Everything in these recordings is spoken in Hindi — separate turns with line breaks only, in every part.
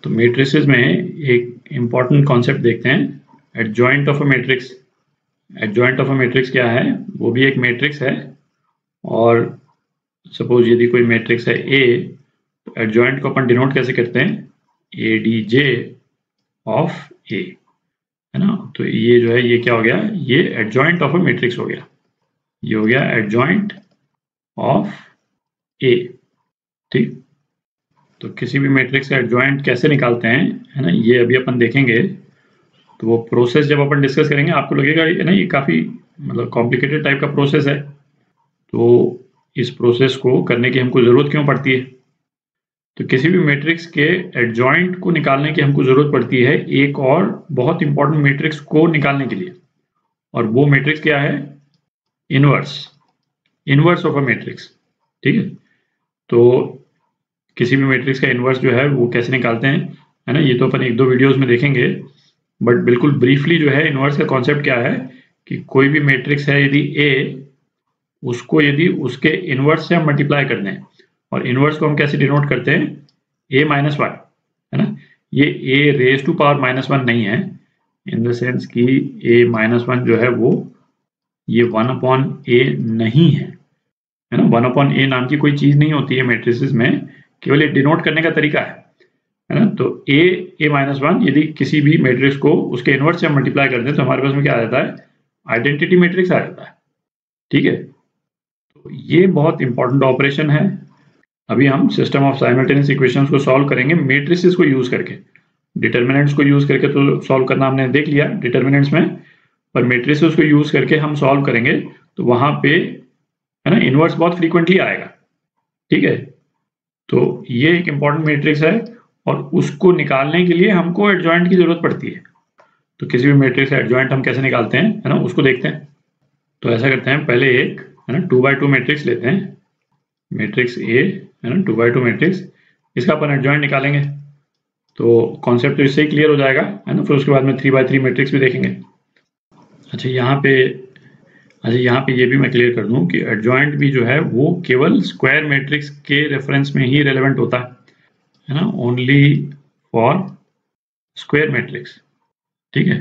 तो मैट्रिसेस में एक इम्पॉर्टेंट कॉन्सेप्ट देखते हैं, adjoint of a matrix. Adjoint of a matrix क्या है? वो भी एक मैट्रिक्स है, और सपोज यदि कोई मैट्रिक्स है ए, तो एडजॉइंट को अपन डिनोट कैसे करते हैं? ए डी जे ऑफ ए, है ना। तो ये जो है ये क्या हो गया? ये एडजॉइंट ऑफ अ मैट्रिक्स हो गया, ये हो गया एडजॉइंट ऑफ ए। ठीक, तो किसी भी मैट्रिक्स का एडजॉइंट कैसे निकालते हैं, है ना, ये अभी अपन देखेंगे। तो वो प्रोसेस जब अपन डिस्कस करेंगे आपको लगेगा है ना ये काफ़ी मतलब कॉम्प्लिकेटेड टाइप का प्रोसेस है। तो इस प्रोसेस को करने की हमको ज़रूरत क्यों पड़ती है? तो किसी भी मैट्रिक्स के एडजॉइंट को निकालने की हमको ज़रूरत पड़ती है एक और बहुत इंपॉर्टेंट मैट्रिक्स को निकालने के लिए, और वो मैट्रिक्स क्या है? Inverse, inverse of a matrix. ठीक है, तो किसी भी मैट्रिक्स का इनवर्स जो है वो कैसे निकालते हैं, है ना, ये तो अपन एक दो वीडियोस में देखेंगे, बट बिल्कुल ब्रीफली जो है इनवर्स का कॉन्सेप्ट क्या है कि कोई भी मैट्रिक्स है यदि ए, उसको यदि उसके इनवर्स से हम मल्टीप्लाई कर दें, और इनवर्स को हम कैसे डिनोट करते हैं? ए माइनस वन, है ना। ये a raise to power minus one नहीं है, इन द सेंस कि ए माइनस वन जो है वो ये वन अपॉन ए नहीं है, है ना। वन अपॉन ए नाम की कोई चीज नहीं होती है मैट्रिसेस में, केवल ये डिनोट करने का तरीका है ना। तो ए माइनस वन यदि किसी भी मैट्रिक्स को उसके इनवर्स से हम मल्टीप्लाई कर दें तो हमारे पास में क्या आ जाता है? आइडेंटिटी मैट्रिक्स आ जाता है। ठीक है, तो ये बहुत इंपॉर्टेंट ऑपरेशन है। अभी हम सिस्टम ऑफ साइमल्टेनियस इक्वेशंस को सॉल्व करेंगे मैट्रिसेस को यूज करके। डिटर्मिनेंट्स को यूज करके तो सॉल्व करना हमने देख लिया डिटर्मिनेंट्स में, पर मैट्रिसेस को यूज करके हम सॉल्व करेंगे तो वहां पे, है ना, इनवर्स बहुत फ्रीक्वेंटली आएगा। ठीक है, तो ये एक इंपॉर्टेंट मैट्रिक्स है और उसको निकालने के लिए हमको एडजॉइंट की जरूरत पड़ती है। तो किसी भी मैट्रिक्स का एडजॉइंट हम कैसे निकालते हैं, है ना, उसको देखते हैं। तो ऐसा करते हैं, पहले एक, है ना, 2x2 मैट्रिक्स लेते हैं, मैट्रिक्स ए, है ना, 2x2 मैट्रिक्स, इसका अपन एडजॉइंट निकालेंगे। तो कॉन्सेप्ट तो इससे ही क्लियर हो जाएगा, है ना। फिर उसके बाद में 3x3 मैट्रिक्स भी देखेंगे। अच्छा यहाँ पे ये भी मैं क्लियर कर दूं कि एडजॉइंट भी जो है वो केवल स्क्वायर मैट्रिक्स के रेफरेंस में ही रेलेवेंट होता है ना, ओनली फॉर स्क्वायर मैट्रिक्स। ठीक है,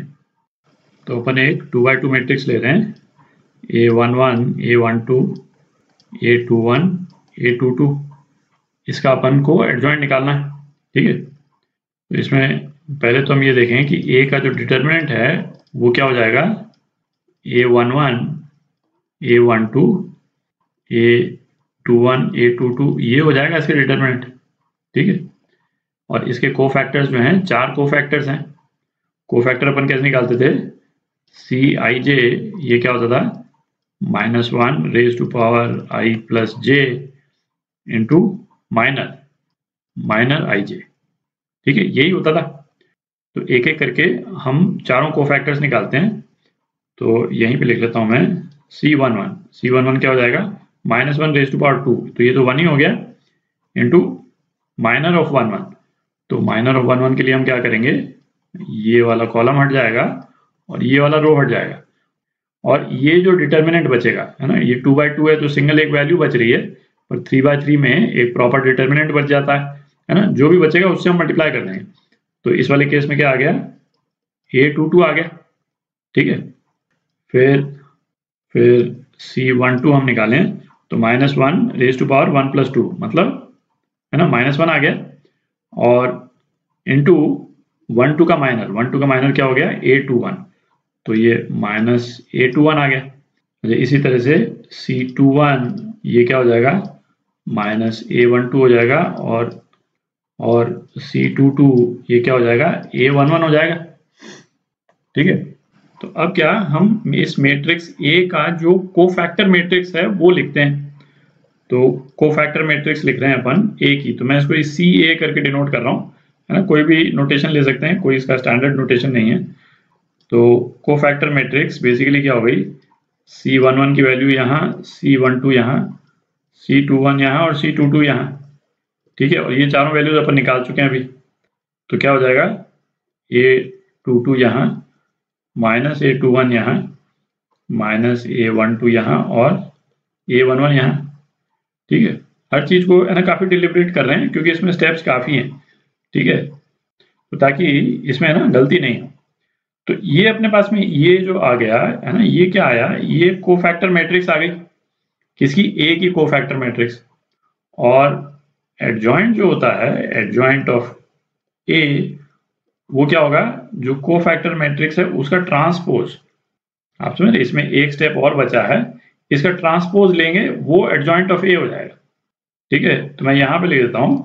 तो अपन एक 2x2 मैट्रिक्स ले रहे हैं, A11, A12, A21, A22, इसका अपन को एडजॉइंट निकालना है। ठीक है, तो इसमें पहले तो हम ये देखें कि A का जो डिटर्मिनेंट है वो क्या हो जाएगा? A11, A12, A21, A22, ये हो जाएगा इसके डिटर्मिनेंट। ठीक है, और इसके कोफैक्टर्स जो हैं, चार कोफैक्टर्स हैं। कोफैक्टर अपन कैसे निकालते थे? Cij, ये क्या होता था? -1 raise to power i plus j into minor ij। ठीक है, यही होता था। तो एक एक करके हम चारों कोफैक्टर्स निकालते हैं। तो यहीं पे लिख लेता हूं मैं C11 क्या हो जाएगा? -1 रेज टू पावर 2, तो ये तो 1 ही हो गया, इंटू माइनर ऑफ 1 तो माइनर ऑफ 1 के लिए हम क्या करेंगे? ये वाला कॉलम हट जाएगा और ये वाला रो हट जाएगा, और ये जो डिटर्मिनेंट बचेगा, है ना, ये 2x2 है तो सिंगल एक वैल्यू बच रही है, पर 3x3 में एक प्रॉपर डिटर्मिनेंट बच जाता है ना, जो भी बचेगा उससे हम मल्टीप्लाई कर देंगे। तो इस वाले केस में क्या आ गया? A22 आ गया। ठीक है, फिर C12 हम निकालें तो -1 रेज टू पावर 1 प्लस 2, मतलब, है ना, -1 आ गया, और इंटू 12 का माइनर क्या हो गया? A21, तो ये -A21 आ गया। इसी तरह से C21 ये क्या हो जाएगा? -A12 हो जाएगा, और C22 ये क्या हो जाएगा? A11 हो जाएगा। ठीक है, तो अब क्या हम इस मैट्रिक्स A का जो कोफैक्टर मैट्रिक्स है वो लिखते हैं। तो कोफैक्टर मैट्रिक्स लिख रहे हैं अपन A की, तो मैं इसको CA करके डिनोट कर रहा हूँ, है ना। कोई भी नोटेशन ले सकते हैं, कोई इसका स्टैंडर्ड नोटेशन नहीं है। तो कोफैक्टर मैट्रिक्स बेसिकली क्या हो गई? C11 की वैल्यू यहाँ, C12 यहाँ, C21 यहाँ और C22 यहाँ। ठीक है, और ये चारों वैल्यूज अपन निकाल चुके हैं अभी। तो क्या हो जाएगा? A22 यहाँ, -A21 यहाँ, -A12 यहाँ और A11 यहाँ। ठीक है, हर चीज को, है ना, काफी डिलिब्रेट कर रहे हैं क्योंकि इसमें स्टेप्स काफी हैं। ठीक है, तो ताकि इसमें ना गलती नहीं हो। तो ये अपने पास में ये जो आ गया है ना, ये क्या आया, ये कोफैक्टर मैट्रिक्स आ गई, किसकी, ए की कोफैक्टर मैट्रिक्स। और एडजॉइंट जो होता है, एडजॉइंट ऑफ ए, वो क्या होगा, जो कोफैक्टर मैट्रिक्स है उसका ट्रांसपोज। आप समझ रहे, इसमें एक स्टेप और बचा है, इसका ट्रांसपोज लेंगे वो एडजॉइंट ऑफ ए हो जाएगा। ठीक है, तो मैं यहां पे लिख देता हूं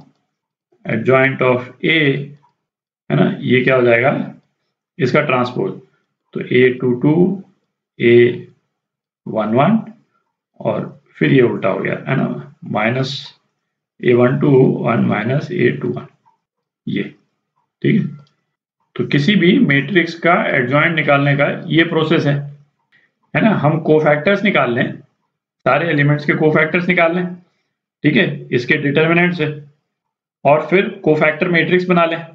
एडजॉइंट ऑफ ए, है ना, ये क्या हो जाएगा, इसका ट्रांसपोज। तो A22 A11 और फिर ये उल्टा हो गया, है ना, माइनस A12 माइनस A21, ये। ठीक है, तो किसी भी मैट्रिक्स का एडजॉइंट निकालने का ये प्रोसेस है ना। हम कोफैक्टर्स निकाल लें, सारे एलिमेंट्स के कोफैक्टर्स निकाल लें, ठीक है, इसके डिटर्मिनेंट से, और फिर कोफैक्टर मैट्रिक्स बना लें।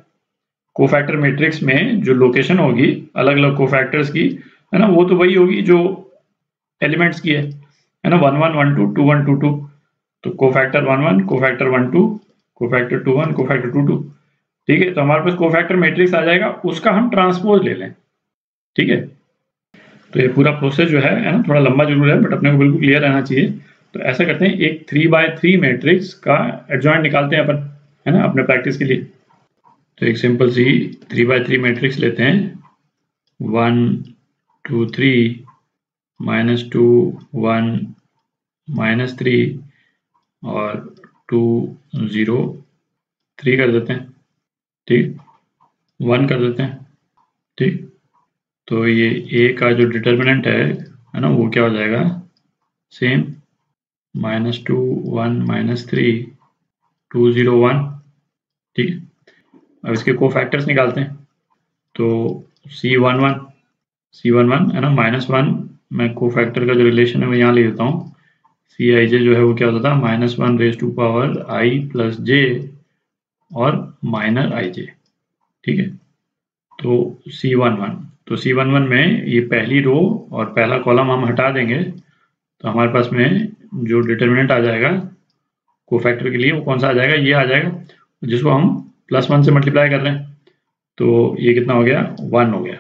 कोफैक्टर मैट्रिक्स में जो लोकेशन होगी अलग अलग कोफैक्टर्स की, है ना, वो तो वही होगी जो एलिमेंट्स की है ना, 1 1 1 2 2 1 2 2। तो कोफैक्टर 1 1, कोफैक्टर 1 2, कोफैक्टर 2 1, कोफैक्टर 2 2। ठीक है, तो हमारे पास कोफैक्टर मैट्रिक्स आ जाएगा, उसका हम ट्रांसपोज ले लें। ठीक है, तो ये पूरा प्रोसेस जो है ना, थोड़ा लंबा जरूर है, बट अपने को बिल्कुल क्लियर रहना चाहिए। तो ऐसा करते हैं, एक 3x3 मैट्रिक्स का एडजॉइंट निकालते हैं अपन, है ना, अपने प्रैक्टिस के लिए। तो एक सिंपल सी 3x3 मैट्रिक्स लेते हैं, 1 2 3 -2 1 -3 और 2 0 3 कर देते हैं। ठीक, 1 कर देते हैं। ठीक, तो ये ए का जो डिटर्मिनेंट है ना, वो क्या हो जाएगा, सेम, -2 1 -3 2 0 1। ठीक है, अब इसके कोफैक्टर्स निकालते हैं। तो C11 है ना, -1, मैं कोफैक्टर का जो रिलेशन है वो यहाँ ले लेता हूँ। Cij जो है वो क्या होता था, -1 raise to power i plus j और माइनर ij। ठीक है, तो C11, तो C11 में ये पहली रो और पहला कॉलम हम हटा देंगे, तो हमारे पास में जो डिटर्मिनेंट आ जाएगा कोफैक्टर के लिए वो कौन सा आ जाएगा, ये आ जाएगा, जिसको हम +1 से मल्टीप्लाई कर रहे हैं। तो ये कितना हो गया, 1 हो गया।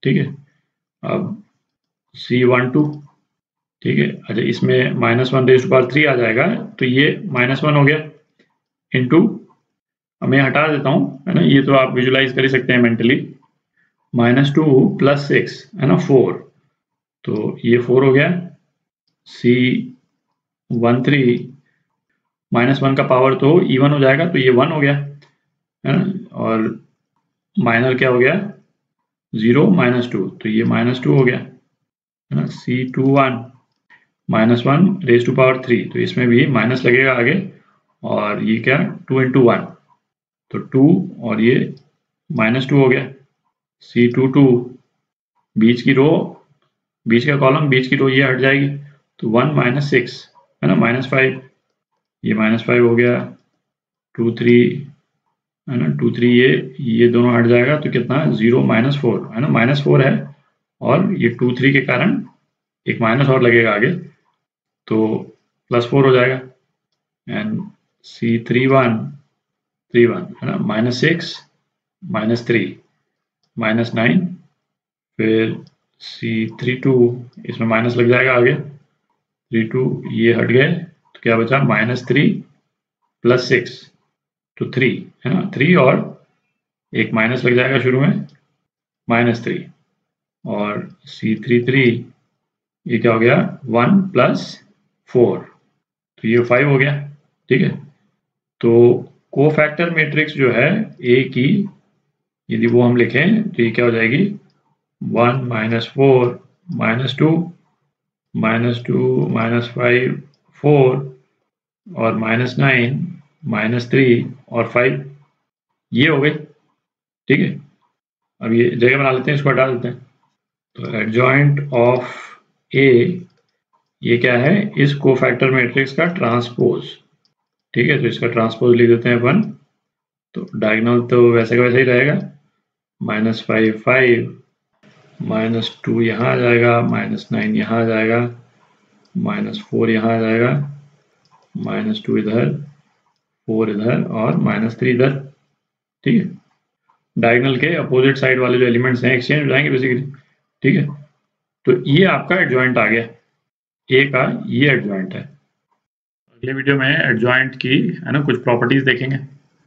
ठीक है, अब C12, ठीक है, अच्छा इसमें -1 रेज़ टू पावर 3 आ जाएगा, तो ये -1 हो गया इंटू, अब मैं हटा देता हूँ, है ना, ये तो आप विजुलाइज कर ही सकते हैं मेंटली, -2 + 6 है ना 4, तो ये 4 हो गया। C13 -1 का पावर तो इवन हो जाएगा, तो ये 1 हो गया, है ना, और माइनर क्या हो गया, 0 -2, तो ये -2 हो गया, है ना। C21 -1 रेज़ टू पावर 3, तो इसमें भी माइनस लगेगा आगे, और ये क्या, 2 × 1, तो 2 और ये -2 हो गया। C22 बीच की रो, बीच का कॉलम, बीच की रो ये हट जाएगी, तो 1 - 6 है ना, -5, ये -5 हो गया। 2 3 है ना, 2 3 ये दोनों हट जाएगा, तो कितना, 0 -4 है ना, -4 है, और ये 2 3 के कारण एक माइनस और लगेगा आगे, तो +4 हो जाएगा। एंड C31 है ना, -6 -3 -9, फिर C32 इसमें माइनस लग जाएगा आगे, 32 ये हट गए, तो क्या बचा, -3 + 6, तो 3 है ना, 3 और एक माइनस लग जाएगा शुरू में, -3, और C33 ये क्या हो गया, 1 + 4, तो ये 5 हो गया। ठीक है, तो कोफैक्टर मैट्रिक्स जो है ए की, यदि वो हम लिखें तो ये क्या हो जाएगी, 1 -4 -2 -2 -5 4 और -9 -3 और 5, ये हो गई। ठीक है, अब ये जगह बना लेते हैं, इसको हटा देते हैं। तो एडजॉइंट ऑफ ए, ये क्या है, इस कोफैक्टर मैट्रिक्स का ट्रांसपोज। ठीक है, तो इसका ट्रांसपोज लिख देते हैं अपन। तो डायगोनल तो वैसे का वैसे ही रहेगा, -5 5, -2 यहाँ आ जाएगा, -9 यहाँ आ जाएगा, -4 यहाँ आ जाएगा, -2 इधर, 4 इधर और -3 इधर। ठीक है, डायगोनल के अपोजिट साइड वाले जो एलिमेंट्स हैं एक्सचेंज हो जाएंगे बेसिकली, ठीक है। तो ये आपका एडजॉइंट आ गया, ए का ये एडजॉइंट है। अगले वीडियो में एडजॉइंट की है ना कुछ प्रॉपर्टीज देखेंगे।